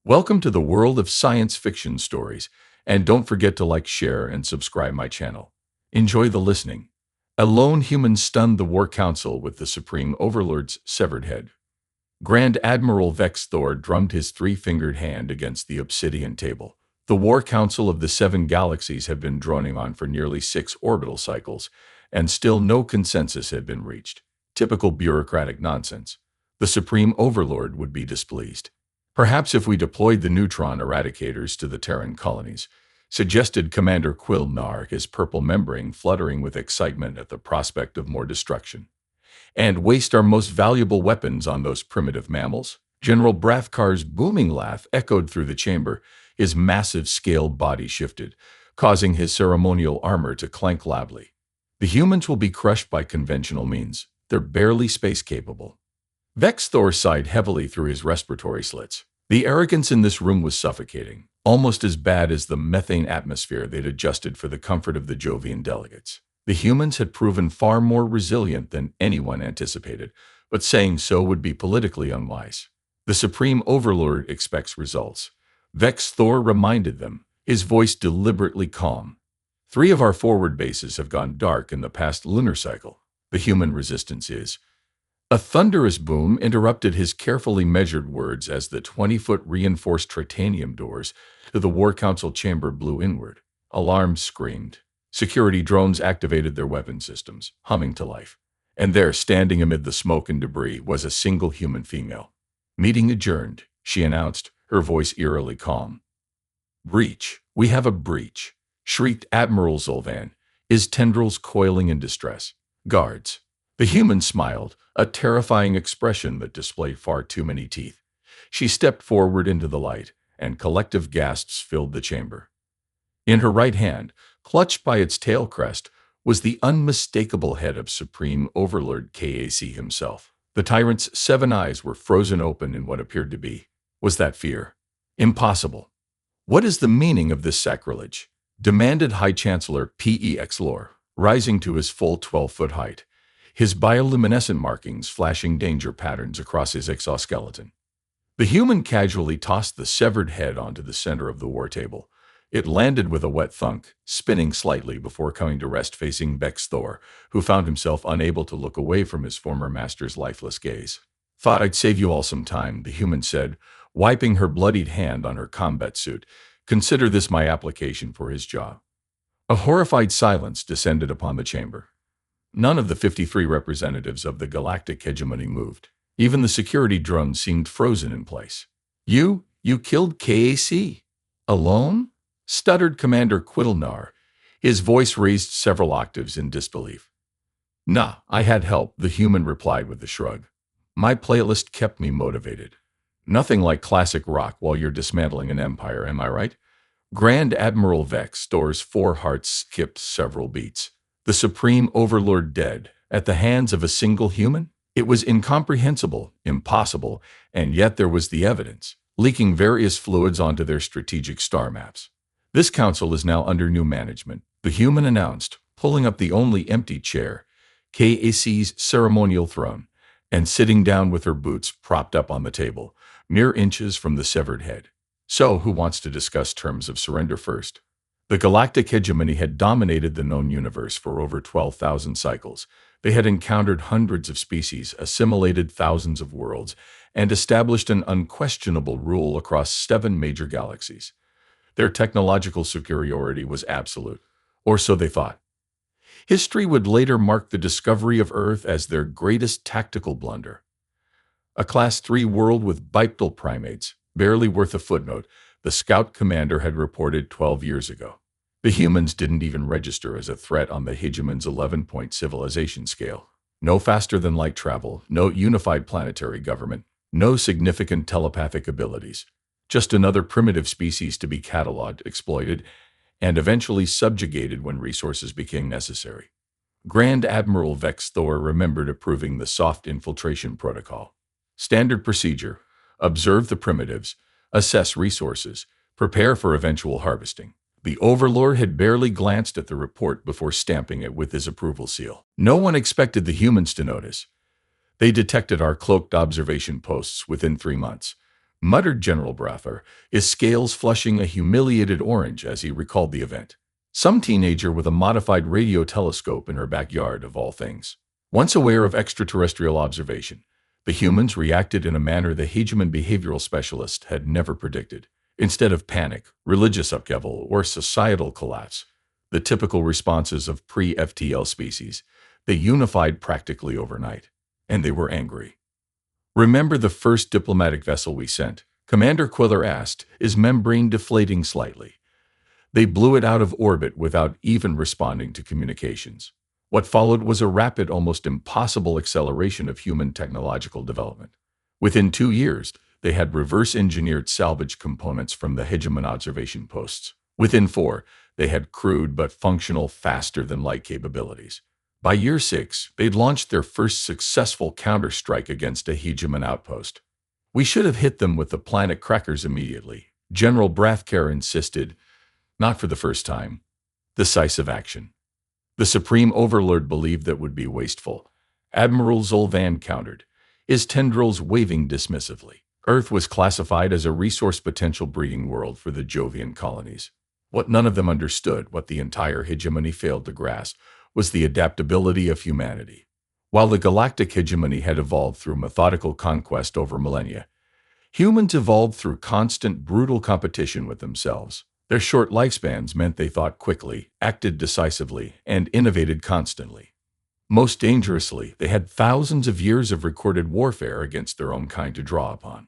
Welcome to the world of science fiction stories, and don't forget to like, share, and subscribe my channel. Enjoy the listening. A lone human stunned the War Council with the Supreme Overlord's severed head. Grand Admiral Vex Thor drummed his three-fingered hand against the obsidian table. The War Council of the Seven Galaxies had been droning on for nearly 6 orbital cycles, and still no consensus had been reached. Typical bureaucratic nonsense. The Supreme Overlord would be displeased. Perhaps if we deployed the neutron eradicators to the Terran colonies, suggested Commander Nar, his purple membrane fluttering with excitement at the prospect of more destruction. And waste our most valuable weapons on those primitive mammals? General Brathkar's booming laugh echoed through the chamber. His massive scaled body shifted, causing his ceremonial armor to clank loudly. The humans will be crushed by conventional means. They're barely space-capable. Vex Thor sighed heavily through his respiratory slits. The arrogance in this room was suffocating, almost as bad as the methane atmosphere they'd adjusted for the comfort of the Jovian delegates. The humans had proven far more resilient than anyone anticipated, but saying so would be politically unwise. The Supreme Overlord expects results. Vex Thor reminded them, his voice deliberately calm. 3 of our forward bases have gone dark in the past lunar cycle. The human resistance is. A thunderous boom interrupted his carefully measured words as the 20-foot reinforced titanium doors to the War Council chamber blew inward. Alarms screamed. Security drones activated their weapon systems, humming to life. And there, standing amid the smoke and debris, was a single human female. Meeting adjourned, she announced, her voice eerily calm. "Breach. We have a breach," shrieked Admiral Zolvan, his tendrils coiling in distress. "Guards." The human smiled, a terrifying expression that displayed far too many teeth. She stepped forward into the light, and collective gasps filled the chamber. In her right hand, clutched by its tail crest, was the unmistakable head of Supreme Overlord KAC himself. The tyrant's 7 eyes were frozen open in what appeared to be. Was that fear? Impossible. "What is the meaning of this sacrilege?" demanded High Chancellor PEX Lore, rising to his full 12-foot height, his bioluminescent markings flashing danger patterns across his exoskeleton. The human casually tossed the severed head onto the center of the war table. It landed with a wet thunk, spinning slightly before coming to rest facing Vex Thor, who found himself unable to look away from his former master's lifeless gaze. "Thought I'd save you all some time," the human said, wiping her bloodied hand on her combat suit. "Consider this my application for his job." A horrified silence descended upon the chamber. None of the 53 representatives of the Galactic hegemony moved. Even the security drones seemed frozen in place. You killed KAC? Alone?" stuttered Commander Nar, his voice raised several octaves in disbelief. "Nah, I had help," the human replied with a shrug. "My playlist kept me motivated. Nothing like classic rock while you're dismantling an empire, am I right?" Grand Admiral Vex Thor's 4 hearts skipped several beats. The Supreme Overlord dead, at the hands of a single human? It was incomprehensible, impossible, and yet there was the evidence, leaking various fluids onto their strategic star maps. "This council is now under new management," the human announced, pulling up the only empty chair, KAC's ceremonial throne, and sitting down with her boots propped up on the table, mere inches from the severed head. "So, who wants to discuss terms of surrender first?" The Galactic hegemony had dominated the known universe for over 12,000 cycles. They had encountered hundreds of species, assimilated thousands of worlds, and established an unquestionable rule across 7 major galaxies. Their technological superiority was absolute, or so they thought. History would later mark the discovery of Earth as their greatest tactical blunder. A Class 3 world with bipedal primates, barely worth a footnote, the Scout Commander had reported 12 years ago. The humans didn't even register as a threat on the hegemon's 11-point civilization scale. No faster-than-light travel, no unified planetary government, no significant telepathic abilities. Just another primitive species to be cataloged, exploited, and eventually subjugated when resources became necessary. Grand Admiral Vex Thor remembered approving the soft infiltration protocol. Standard procedure: observe the primitives, assess resources, prepare for eventual harvesting. The Overlord had barely glanced at the report before stamping it with his approval seal. No one expected the humans to notice. They detected our cloaked observation posts within 3 months. muttered General Brather, his scales flushing a humiliated orange as he recalled the event. Some teenager with a modified radio telescope in her backyard, of all things. Once aware of extraterrestrial observation, the humans reacted in a manner the hegemon behavioral specialist had never predicted. Instead of panic, religious upheaval, or societal collapse, the typical responses of pre-FTL species, they unified practically overnight. And they were angry. "Remember the first diplomatic vessel we sent?" Commander Quiller asked, his membrane deflating slightly. They blew it out of orbit without even responding to communications. What followed was a rapid, almost impossible acceleration of human technological development. Within 2 years, they had reverse-engineered salvage components from the hegemon observation posts. Within 4, they had crude but functional faster-than-light capabilities. By year 6, they'd launched their first successful counter-strike against a hegemon outpost. "We should have hit them with the planet crackers immediately," General Brathcare insisted. Not for the first time. Decisive action. The Supreme Overlord believed that would be wasteful. Admiral Zolvan countered, his tendrils waving dismissively. Earth was classified as a resource potential breeding world for the Jovian colonies. What none of them understood, what the entire hegemony failed to grasp, was the adaptability of humanity. While the galactic hegemony had evolved through methodical conquest over millennia, humans evolved through constant, brutal competition with themselves. Their short lifespans meant they thought quickly, acted decisively, and innovated constantly. Most dangerously, they had thousands of years of recorded warfare against their own kind to draw upon.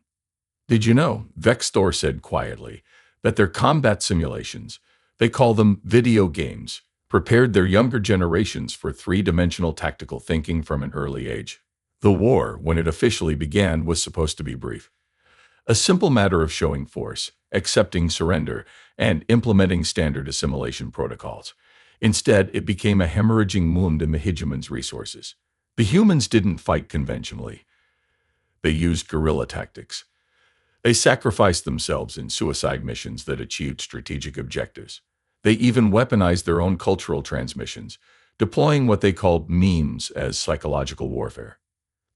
"Did you know," Vextor said quietly, "that their combat simulations, they call them video games, prepared their younger generations for three-dimensional tactical thinking from an early age? The war, when it officially began, was supposed to be brief. A simple matter of showing force, accepting surrender, and implementing standard assimilation protocols. Instead, it became a hemorrhaging wound in the hegemon's resources. The humans didn't fight conventionally. They used guerrilla tactics. They sacrificed themselves in suicide missions that achieved strategic objectives. They even weaponized their own cultural transmissions, deploying what they called memes as psychological warfare.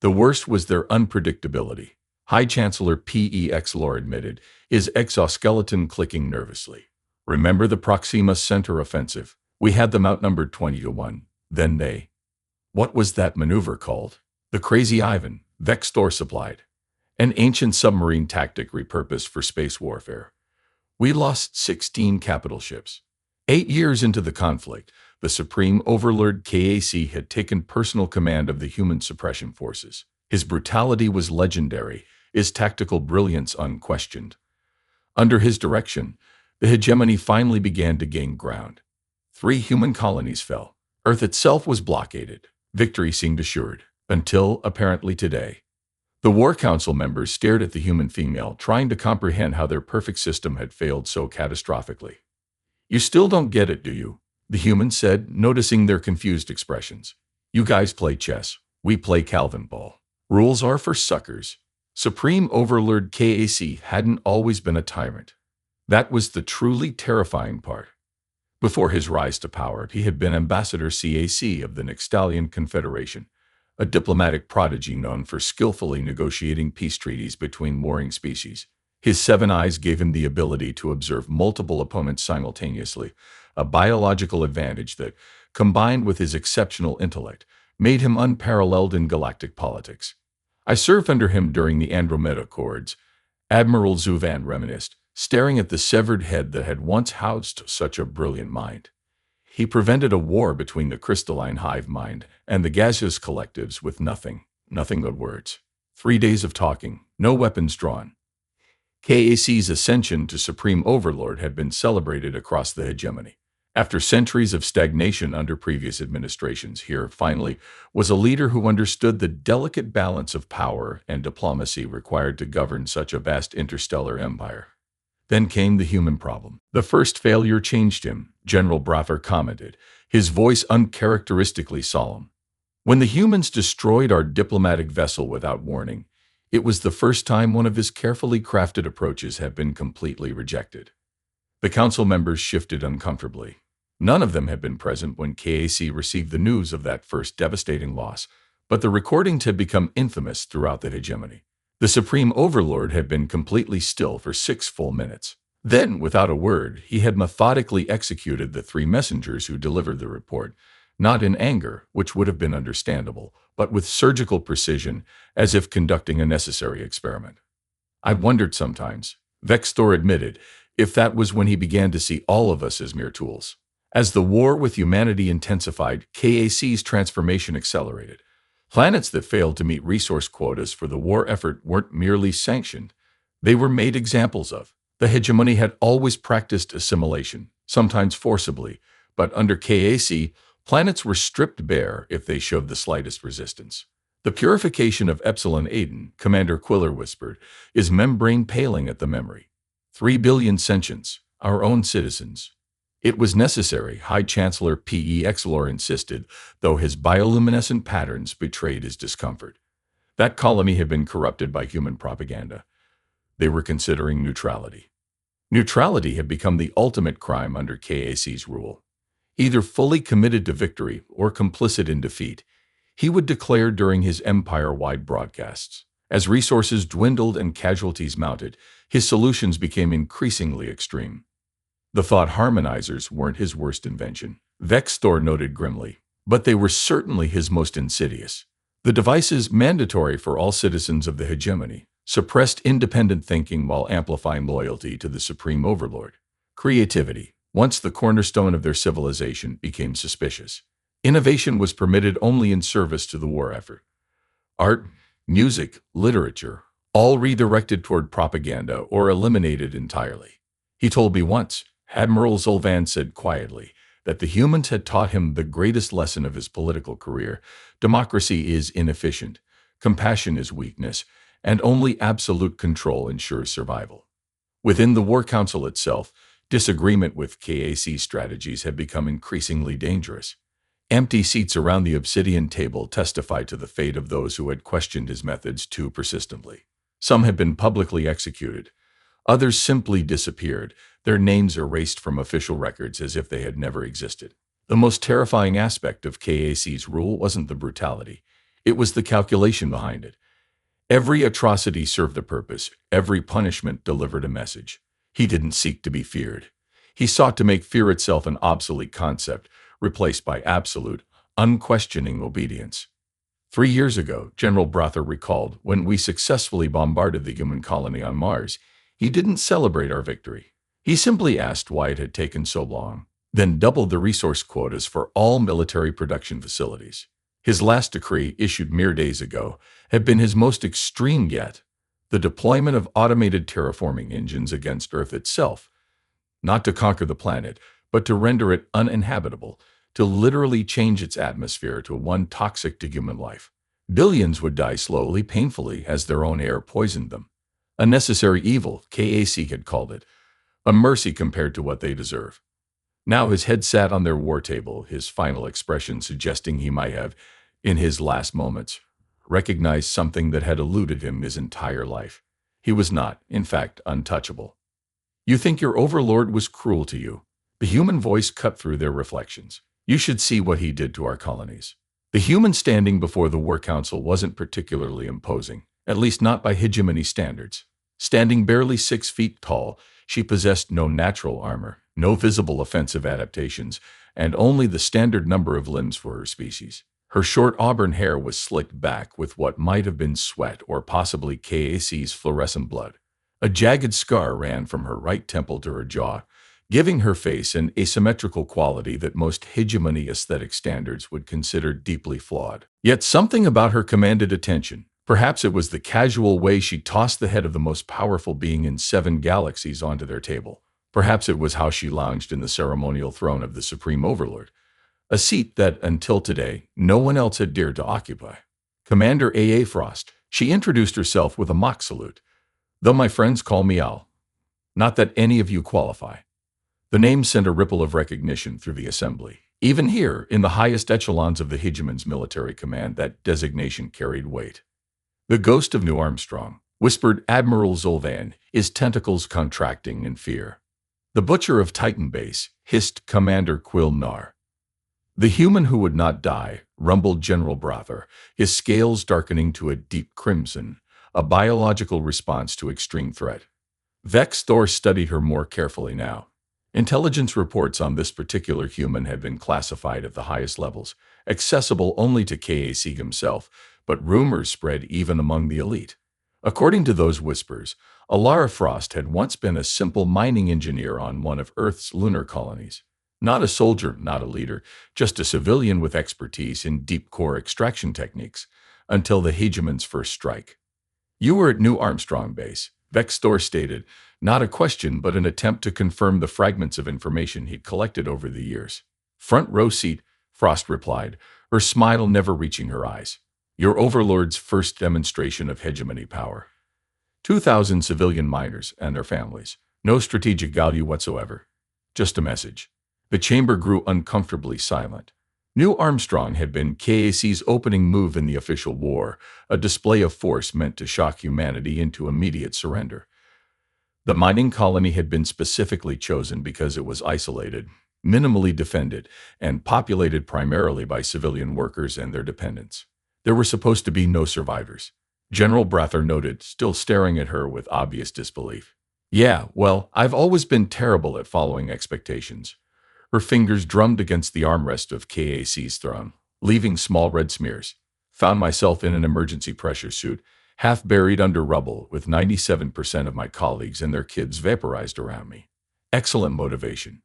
The worst was their unpredictability. High Chancellor P.E.X. Lore admitted, his exoskeleton clicking nervously. "Remember the Proxima Center offensive? We had them outnumbered 20-1. Then they—" "What was that maneuver called?" "The Crazy Ivan," Vextor supplied. "An ancient submarine tactic repurposed for space warfare. We lost 16 capital ships." 8 years into the conflict, the Supreme Overlord KAC had taken personal command of the human suppression forces. His brutality was legendary, his tactical brilliance unquestioned. Under his direction, the hegemony finally began to gain ground. 3 human colonies fell. Earth itself was blockaded. Victory seemed assured, until, apparently today. The War Council members stared at the human female, trying to comprehend how their perfect system had failed so catastrophically. "You still don't get it, do you?" the human said, noticing their confused expressions. "You guys play chess. We play Calvin ball. Rules are for suckers." Supreme Overlord KAC hadn't always been a tyrant. That was the truly terrifying part. Before his rise to power, he had been Ambassador CAC of the Nixtalian Confederation, a diplomatic prodigy known for skillfully negotiating peace treaties between warring species. His 7 eyes gave him the ability to observe multiple opponents simultaneously, a biological advantage that, combined with his exceptional intellect, made him unparalleled in galactic politics. "I served under him during the Andromeda Accords," Admiral Zuvan reminisced, staring at the severed head that had once housed such a brilliant mind. "He prevented a war between the crystalline hive mind and the gaseous collectives with nothing but words. 3 days of talking, no weapons drawn." KAC's ascension to Supreme Overlord had been celebrated across the hegemony. After centuries of stagnation under previous administrations, here, finally, was a leader who understood the delicate balance of power and diplomacy required to govern such a vast interstellar empire. Then came the human problem. "The first failure changed him," General Brather commented, his voice uncharacteristically solemn. "When the humans destroyed our diplomatic vessel without warning, it was the first time one of his carefully crafted approaches had been completely rejected." The council members shifted uncomfortably. None of them had been present when KAC received the news of that first devastating loss, but the recordings had become infamous throughout the hegemony. The Supreme Overlord had been completely still for 6 full minutes. Then, without a word, he had methodically executed the three messengers who delivered the report, not in anger, which would have been understandable, but with surgical precision, as if conducting a necessary experiment. I wondered sometimes, Vextor admitted, if that was when he began to see all of us as mere tools. As the war with humanity intensified, KAC's transformation accelerated. Planets that failed to meet resource quotas for the war effort weren't merely sanctioned, they were made examples of. The hegemony had always practiced assimilation, sometimes forcibly, but under KAC, planets were stripped bare if they showed the slightest resistance. The purification of Epsilon Aiden, Commander Quiller whispered, is membrane-paling at the memory. 3 billion sentients, our own citizens. It was necessary, High Chancellor P.E. Exlor insisted, though his bioluminescent patterns betrayed his discomfort. That colony had been corrupted by human propaganda. They were considering neutrality. Neutrality had become the ultimate crime under KAC's rule. Either fully committed to victory or complicit in defeat, he would declare during his empire-wide broadcasts. As resources dwindled and casualties mounted, his solutions became increasingly extreme. The thought harmonizers weren't his worst invention, Vextor noted grimly, but they were certainly his most insidious. The devices, mandatory for all citizens of the hegemony, suppressed independent thinking while amplifying loyalty to the Supreme Overlord. Creativity, once the cornerstone of their civilization, became suspicious. Innovation was permitted only in service to the war effort. Art, music, literature, all redirected toward propaganda or eliminated entirely. He told me once, Admiral Zolvan said quietly, that the humans had taught him the greatest lesson of his political career. Democracy is inefficient, compassion is weakness, and only absolute control ensures survival. Within the War Council itself, disagreement with KAC strategies had become increasingly dangerous. Empty seats around the obsidian table testified to the fate of those who had questioned his methods too persistently. Some had been publicly executed. Others simply disappeared, their names erased from official records as if they had never existed. The most terrifying aspect of KAC's rule wasn't the brutality. It was the calculation behind it. Every atrocity served a purpose. Every punishment delivered a message. He didn't seek to be feared. He sought to make fear itself an obsolete concept, replaced by absolute, unquestioning obedience. 3 years ago, General Brother recalled, when we successfully bombarded the human colony on Mars, he didn't celebrate our victory. He simply asked why it had taken so long, then doubled the resource quotas for all military production facilities. His last decree, issued mere days ago, had been his most extreme yet: the deployment of automated terraforming engines against Earth itself, not to conquer the planet, but to render it uninhabitable, to literally change its atmosphere to one toxic to human life. Billions would die slowly, painfully, as their own air poisoned them. A necessary evil, KAC had called it, a mercy compared to what they deserve. Now his head sat on their war table, his final expression suggesting he might have, in his last moments, recognized something that had eluded him his entire life. He was not, in fact, untouchable. You think your overlord was cruel to you? The human voice cut through their reflections. You should see what he did to our colonies. The human standing before the War Council wasn't particularly imposing, at least not by hegemony standards. Standing barely 6 feet tall, she possessed no natural armor, no visible offensive adaptations, and only the standard number of limbs for her species. Her short auburn hair was slicked back with what might have been sweat or possibly KAC's fluorescent blood. A jagged scar ran from her right temple to her jaw, giving her face an asymmetrical quality that most hegemony aesthetic standards would consider deeply flawed. Yet something about her commanded attention. Perhaps it was the casual way she tossed the head of the most powerful being in 7 galaxies onto their table. Perhaps it was how she lounged in the ceremonial throne of the Supreme Overlord, a seat that, until today, no one else had dared to occupy. Commander A.A. Frost, she introduced herself with a mock salute. Though my friends call me Al. Not that any of you qualify. The name sent a ripple of recognition through the assembly. Even here, in the highest echelons of the hegemon's military command, that designation carried weight. The ghost of New Armstrong, whispered Admiral Zolvan, his tentacles contracting in fear. The butcher of Titan Base, hissed Commander Quill Nar. The human who would not die, rumbled General Brother, his scales darkening to a deep crimson. a biological response to extreme threat. Vex Thor studied her more carefully now. Intelligence reports on this particular human had been classified at the highest levels, accessible only to KAC himself, but rumors spread even among the elite. According to those whispers, Alara Frost had once been a simple mining engineer on one of Earth's lunar colonies. Not a soldier, not a leader, just a civilian with expertise in deep core extraction techniques, until the hegemon's first strike. "You were at New Armstrong Base," Vex Thor stated, not a question but an attempt to confirm the fragments of information he'd collected over the years. "Front row seat," Frost replied, her smile never reaching her eyes. "Your overlord's first demonstration of hegemony power. 2,000 civilian miners and their families. No strategic value whatsoever. Just a message." The chamber grew uncomfortably silent. New Armstrong had been KAC's opening move in the official war, a display of force meant to shock humanity into immediate surrender. The mining colony had been specifically chosen because it was isolated, minimally defended, and populated primarily by civilian workers and their dependents. There were supposed to be no survivors. General Brather noted, still staring at her with obvious disbelief. "Yeah, well, I've always been terrible at following expectations." Her fingers drummed against the armrest of KAC's throne, leaving small red smears. "Found myself in an emergency pressure suit, half buried under rubble, with 97% of my colleagues and their kids vaporized around me. Excellent motivation."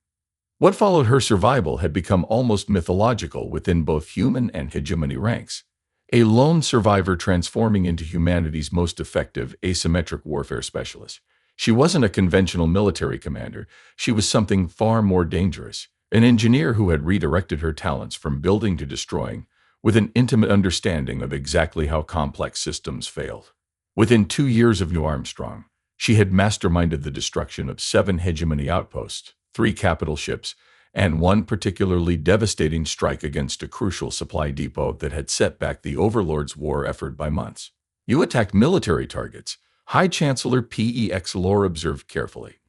What followed her survival had become almost mythological within both human and hegemony ranks. A lone survivor transforming into humanity's most effective asymmetric warfare specialist. She wasn't a conventional military commander, she was something far more dangerous. An engineer who had redirected her talents from building to destroying, with an intimate understanding of exactly how complex systems failed. Within 2 years of New Armstrong, she had masterminded the destruction of 7 hegemony outposts, 3 capital ships, and one particularly devastating strike against a crucial supply depot that had set back the Overlord's war effort by months. "You attacked military targets," High Chancellor PEX Lore observed carefully.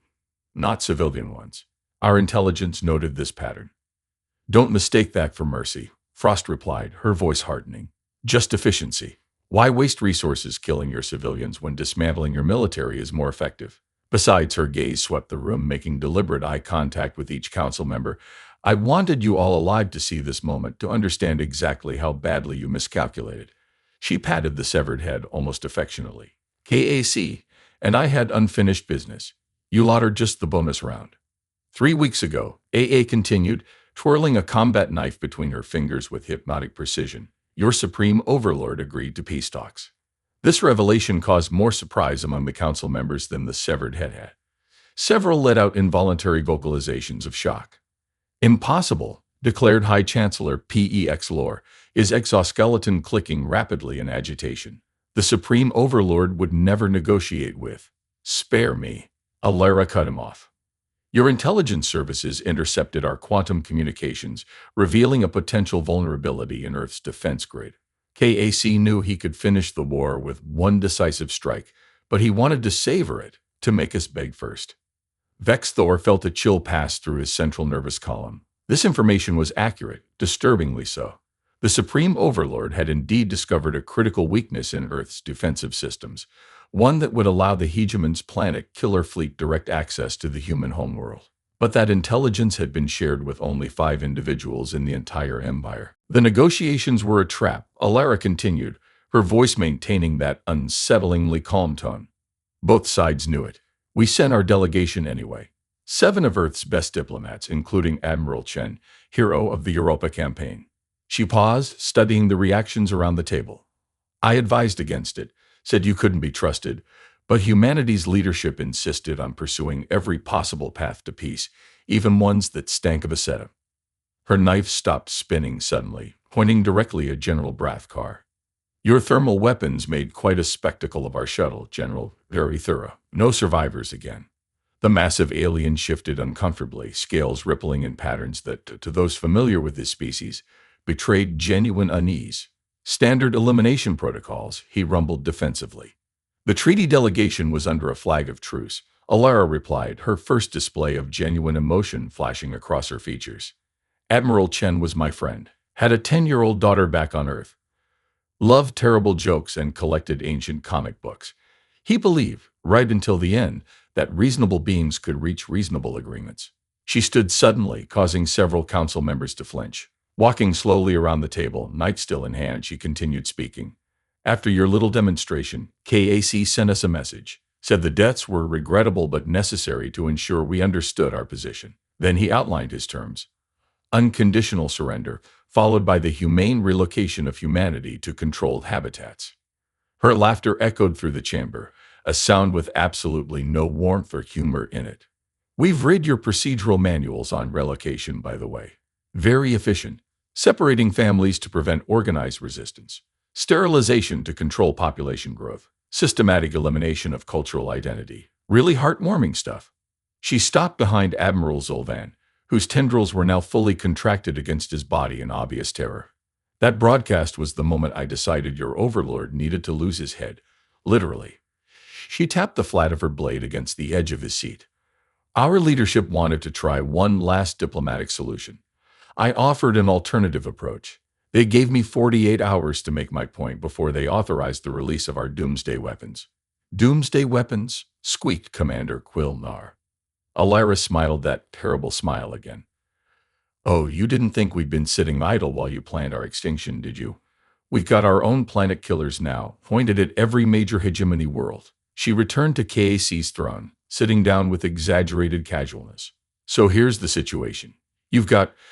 "Not civilian ones. Our intelligence noted this pattern." "Don't mistake that for mercy," Frost replied, her voice hardening. "Just efficiency. Why waste resources killing your civilians when dismantling your military is more effective?" Besides, her gaze swept the room, making deliberate eye contact with each council member. "I wanted you all alive to see this moment, to understand exactly how badly you miscalculated." She patted the severed head almost affectionately. "KAC, and I had unfinished business. You lot are just the bonus round." 3 weeks ago, AA continued, twirling a combat knife between her fingers with hypnotic precision, "your Supreme Overlord agreed to peace talks." This revelation caused more surprise among the council members than the severed head had. Several let out involuntary vocalizations of shock. "Impossible," declared High Chancellor PEX Lore, his exoskeleton clicking rapidly in agitation. "The Supreme Overlord would never negotiate with." "Spare me." Alara cut him off. "Your intelligence services intercepted our quantum communications, revealing a potential vulnerability in Earth's defense grid. KAC knew he could finish the war with one decisive strike, but he wanted to savor it, to make us beg first." Vex Thor felt a chill pass through his central nervous column. This information was accurate, disturbingly so. The Supreme Overlord had indeed discovered a critical weakness in Earth's defensive systems, one that would allow the hegemon's planet killer fleet direct access to the human homeworld. But that intelligence had been shared with only 5 individuals in the entire empire. "The negotiations were a trap," Alara continued, her voice maintaining that unsettlingly calm tone. "Both sides knew it. We sent our delegation anyway. 7 of Earth's best diplomats, including Admiral Chen, hero of the Europa campaign." She paused, studying the reactions around the table. "I advised against it, said you couldn't be trusted, but humanity's leadership insisted on pursuing every possible path to peace, even ones that stank of a setup." Her knife stopped spinning suddenly, pointing directly at General Brathkar. "Your thermal weapons made quite a spectacle of our shuttle, General. Very thorough. No survivors again." The massive alien shifted uncomfortably, scales rippling in patterns that, to those familiar with this species, betrayed genuine unease. "Standard elimination protocols," he rumbled defensively. "The treaty delegation was under a flag of truce," Alara replied, her first display of genuine emotion flashing across her features. "Admiral Chen was my friend. Had a 10-year-old daughter back on Earth. loved terrible jokes and collected ancient comic books. He believed, right until the end, that reasonable beings could reach reasonable agreements. She stood suddenly, causing several council members to flinch. Walking slowly around the table, nightstill in hand, she continued speaking. After your little demonstration, KAC sent us a message. Said the deaths were regrettable but necessary to ensure we understood our position. Then he outlined his terms. Unconditional surrender, followed by the humane relocation of humanity to controlled habitats. Her laughter echoed through the chamber, a sound with absolutely no warmth or humor in it. We've read your procedural manuals on relocation, by the way. Very efficient. Separating families to prevent organized resistance. Sterilization to control population growth. Systematic elimination of cultural identity. Really heartwarming stuff. She stopped behind Admiral Zolvan, whose tendrils were now fully contracted against his body in obvious terror. That broadcast was the moment I decided your overlord needed to lose his head. Literally. She tapped the flat of her blade against the edge of his seat. Our leadership wanted to try one last diplomatic solution. I offered an alternative approach. They gave me 48 hours to make my point before they authorized the release of our doomsday weapons. Doomsday weapons? Squeaked Commander Quilnar. Alyra smiled that terrible smile again. Oh, you didn't think we'd been sitting idle while you planned our extinction, did you? We've got our own planet killers now, pointed at every major hegemony world. She returned to KAC's throne, sitting down with exaggerated casualness. So here's the situation.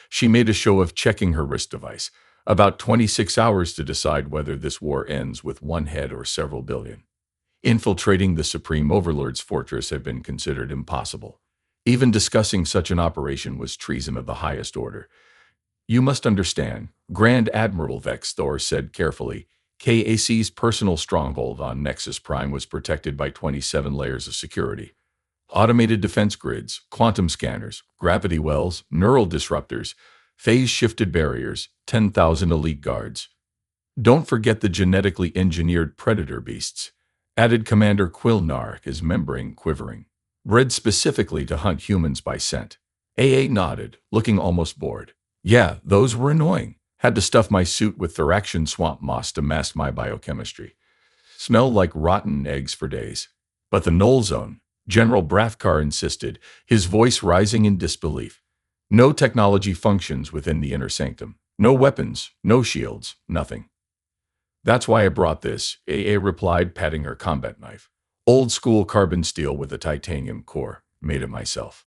She made a show of checking her wrist device, about 26 hours to decide whether this war ends with one head or several billion. Infiltrating the Supreme Overlord's fortress had been considered impossible. Even discussing such an operation was treason of the highest order. You must understand, Grand Admiral Vex Thor said carefully, KAC's personal stronghold on Nexus Prime was protected by 27 layers of security. Automated defense grids, quantum scanners, gravity wells, neural disruptors, phase-shifted barriers, 10,000 elite guards. Don't forget the genetically engineered predator beasts, added Commander Quilnar, his membrane quivering. Bred specifically to hunt humans by scent. AA nodded, looking almost bored. Yeah, those were annoying. Had to stuff my suit with Thraxian swamp moss to mask my biochemistry. Smelled like rotten eggs for days. But the null zone, General Brathkar insisted, his voice rising in disbelief. No technology functions within the inner sanctum. No weapons, no shields, nothing. That's why I brought this, AA replied, patting her combat knife. Old school carbon steel with a titanium core. Made it myself.